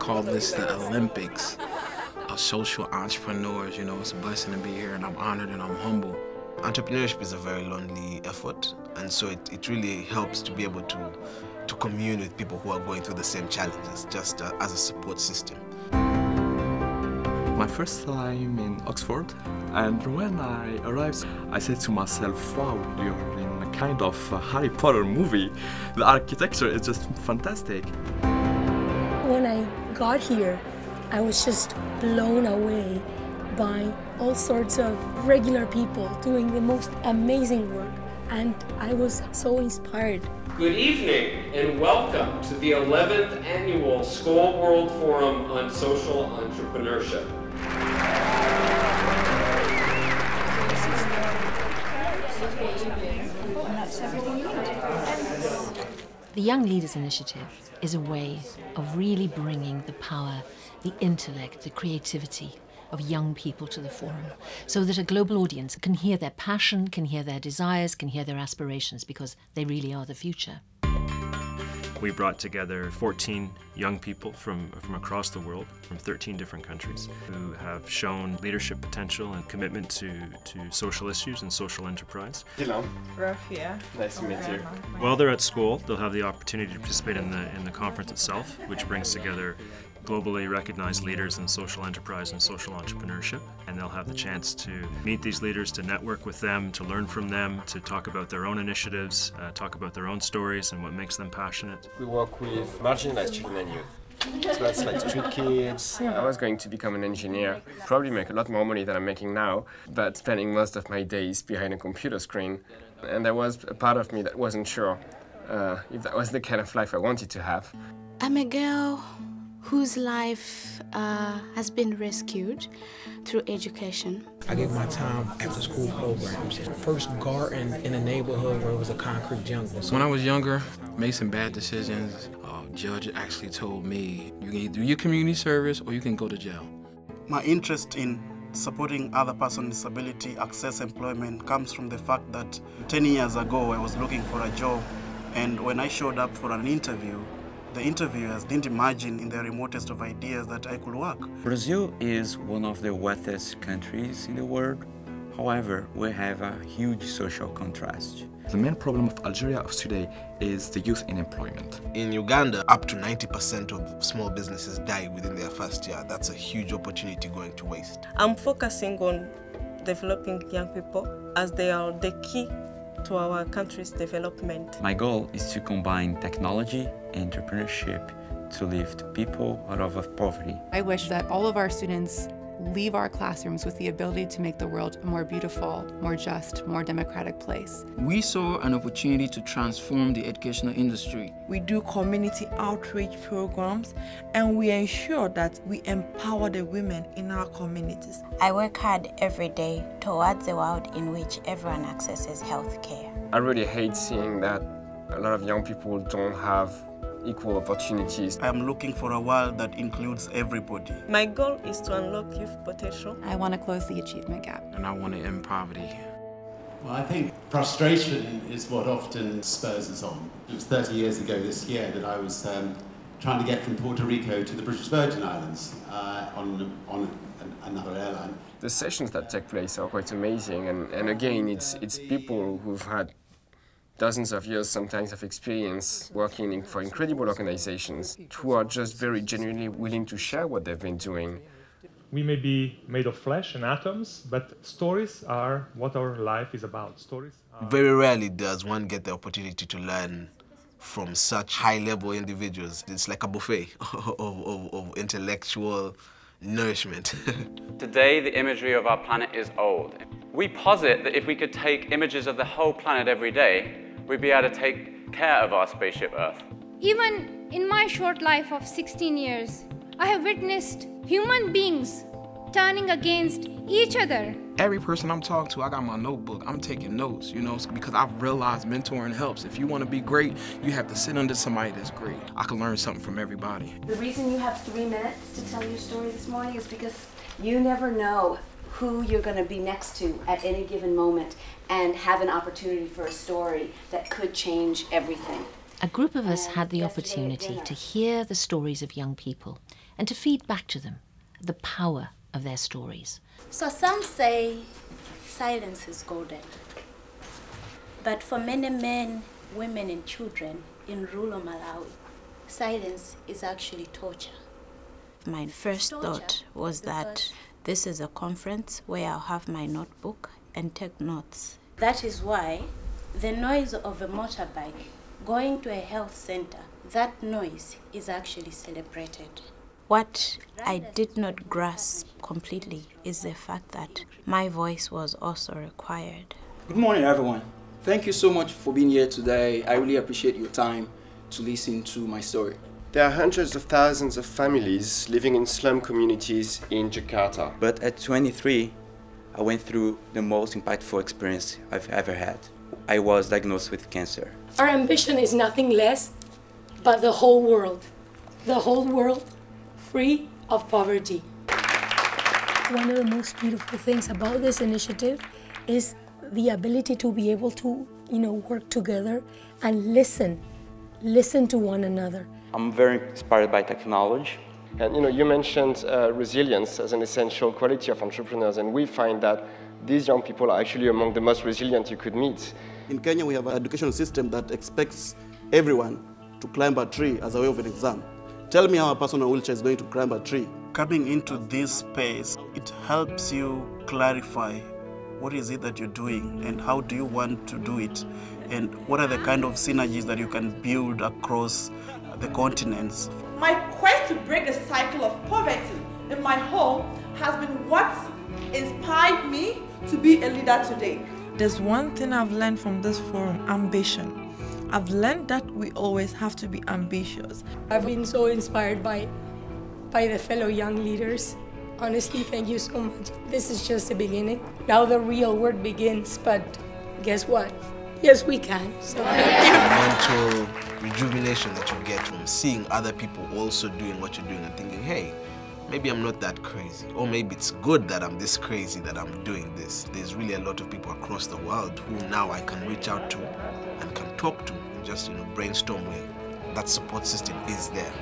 call this the Olympics of social entrepreneurs. You know, it's a blessing to be here, and I'm honored and I'm humble. Entrepreneurship is a very lonely effort, and so it really helps to be able to commune with people who are going through the same challenges, just as a support system. My first time in Oxford, and when I arrived, I said to myself, wow, you're in a kind of Harry Potter movie. The architecture is just fantastic. When I got here, I was just blown away by all sorts of regular people doing the most amazing work, and I was so inspired. Good evening and welcome to the 11th Annual Skoll World Forum on Social Entrepreneurship. The Young Leaders Initiative is a way of really bringing the power, the intellect, the creativity of young people to the forum, so that a global audience can hear their passion, can hear their desires, can hear their aspirations, because they really are the future. We brought together 14 young people from across the world, from 13 different countries, who have shown leadership potential and commitment to social issues and social enterprise. Hello. Rafia. Nice to meet you. While they're at Skoll, they'll have the opportunity to participate in the conference itself, which brings together globally recognized leaders in social enterprise and social entrepreneurship, and they'll have the chance to meet these leaders, to network with them, to learn from them, to talk about their own initiatives, talk about their own stories and what makes them passionate. We work with marginalized children and youth. So that's like street kids. I was going to become an engineer, probably make a lot more money than I'm making now, but spending most of my days behind a computer screen. And there was a part of me that wasn't sure if that was the kind of life I wanted to have. I'm a girl whose life has been rescued through education. I gave my time after school programs. First garden in a neighborhood where it was a concrete jungle. When I was younger, made some bad decisions. Judge actually told me, you can either do your community service or you can go to jail. My interest in supporting other persons with disability access employment comes from the fact that 10 years ago I was looking for a job, and when I showed up for an interview, the interviewers didn't imagine in their remotest of ideas that I could work. Brazil is one of the wealthiest countries in the world. However, we have a huge social contrast. The main problem of Algeria of today is the youth unemployment. In Uganda, up to 90% of small businesses die within their first year. That's a huge opportunity going to waste. I'm focusing on developing young people as they are the key to our country's development. My goal is to combine technology and entrepreneurship to lift people out of poverty. I wish that all of our students leave our classrooms with the ability to make the world a more beautiful, more just, more democratic place. We saw an opportunity to transform the educational industry. We do community outreach programs, and we ensure that we empower the women in our communities. I work hard every day towards a world in which everyone accesses health care. I really hate seeing that a lot of young people don't have equal opportunities. I am looking for a world that includes everybody. My goal is to unlock youth potential. I want to close the achievement gap. And I want to end poverty. Well, I think frustration is what often spurs us on. It was 30 years ago this year that I was trying to get from Puerto Rico to the British Virgin Islands on another airline. The sessions that take place are quite amazing, and again, it's people who've had dozens of years sometimes of experience working for incredible organizations who are just very genuinely willing to share what they've been doing. We may be made of flesh and atoms, but stories are what our life is about. Stories are... Very rarely does one get the opportunity to learn from such high-level individuals. It's like a buffet of intellectual nourishment. Today, the imagery of our planet is old. We posit that if we could take images of the whole planet every day, we'd be able to take care of our spaceship Earth. Even in my short life of 16 years, I have witnessed human beings turning against each other. Every person I'm talking to, I got my notebook. I'm taking notes, you know, because I've realized mentoring helps. If you want to be great, you have to sit under somebody that's great. I can learn something from everybody. The reason you have 3 minutes to tell your story this morning is because you never know who you're going to be next to at any given moment and have an opportunity for a story that could change everything. a group of us had the opportunity to hear the stories of young people and to feed back to them the power of their stories. So some say silence is golden. But for many men, women and children in rural Malawi, silence is actually torture. My first thought was that this is a conference where I'll have my notebook and take notes. That is why the noise of a motorbike going to a health center, that noise is actually celebrated. What I did not grasp completely is the fact that my voice was also required. Good morning, everyone. Thank you so much for being here today. I really appreciate your time to listen to my story. There are hundreds of thousands of families living in slum communities in Jakarta. But at 23, I went through the most impactful experience I've ever had. I was diagnosed with cancer. Our ambition is nothing less but the whole world free of poverty. One of the most beautiful things about this initiative is the ability to be able to, work together and listen to one another. I'm very inspired by technology. And you mentioned resilience as an essential quality of entrepreneurs, and we find that these young people are actually among the most resilient you could meet. In Kenya, we have an educational system that expects everyone to climb a tree as a way of an exam. Tell me how a person on a wheelchair is going to climb a tree. Coming into this space, it helps you clarify what is it that you're doing and how do you want to do it, and what are the kind of synergies that you can build across the continents. My quest to break the cycle of poverty in my home has been what inspired me to be a leader today. There's one thing I've learned from this forum: ambition. I've learned that we always have to be ambitious. I've been so inspired by the fellow young leaders. Honestly, thank you so much. This is just the beginning. Now the real work begins, but guess what? Yes, we can. So mental rejuvenation that you get from seeing other people also doing what you're doing and thinking, hey, maybe I'm not that crazy, or maybe it's good that I'm this crazy that I'm doing this. There's really a lot of people across the world who now I can reach out to and can talk to and just brainstorm with. That support system is there.